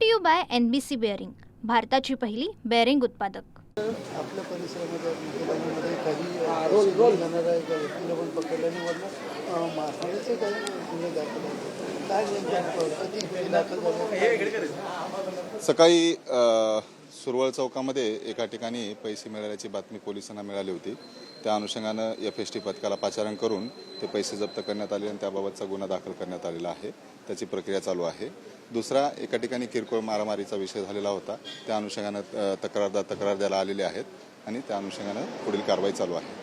You by NBC bearing, भारताची पहिली bearing उत्पादक। आपल्या परिसरामध्ये मतदानामध्ये काही जाणाऱ्या एका व्यक्तीला पण पकडल्याने वरनं मारण्याचे काही गुन्हे दाखल आहेत। काय कधी दाखल झाले? सकाळी सुरवळ चौकामध्ये एका ठिकाणी पैसे मिळाल्याची बातमी पोलिसांना मिळाली होती। त्या अनुषंगानं FST पथकाला पाचारण करून ते पैसे जप्त करण्यात आले आणि त्याबाबतचा गुन्हा दाखल करण्यात आलेला आहे। त्याची प्रक्रिया चालू आहे। दुसरा एका ठिकाणी किरकोळ मारामारीचा विषय झालेला होता। त्या अनुषंगानं तक्रारदार तक्रार द्यायला आलेले आहेत आणि त्या अनुषंगानं पुढील कारवाई चालू आहे।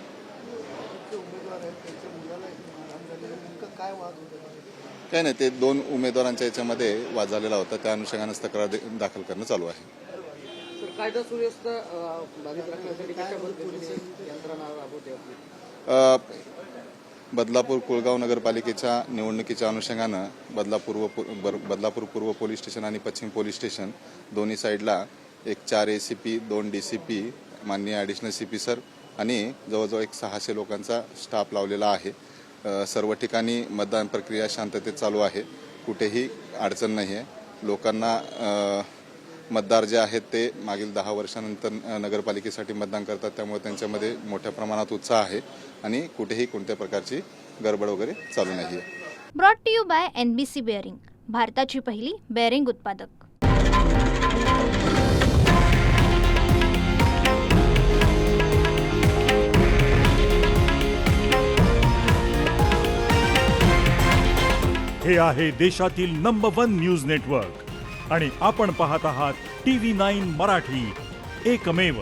काय नाही, ते दोन उमेदवारांच्या याच्यामध्ये वाद झालेला होता। त्या अनुषंगानं तक्रार दाखल करणं चालू आहे। कायदा सुव्यवस्था बाधित राखण्यासाठी कशा पद्धतीने यंत्रणा राबवते? बदलापूर कुळगाव नगरपालिकेच्या निवडणुकीच्या अनुषंगानं बदलापूर पूर्व पोलीस स्टेशन आणि पश्चिम पोलीस स्टेशन दोन्ही साईडला एक 4 ACP 2 DCP माननीय ॲडिशनल CP सर आणि जवळजवळ एक 600 लोकांचा स्टाफ लावलेला आहे। सर्व ठिकाणी मतदान प्रक्रिया शांततेत चालू आहे। कुठेही अडचण नाही आहे। लोकांना मतदार जे आहेत ते मागील 10 वर्षानंतर नगरपालिकेसाठी मतदान करतात, त्यामुळे त्यांच्यामध्ये मोठ्या प्रमाणात उत्साह आहे आणि कुठेही कोणत्या प्रकारची गडबड वगैरे चालू नाही आहे। Brought you by NBC bearing, भारताची पहिली बेअरिंग उत्पादक। हे आहे देशातील नंबर 1 न्यूज नेटवर्क आणि आपण पाहत आहात TV9 मराठी, एकमेव।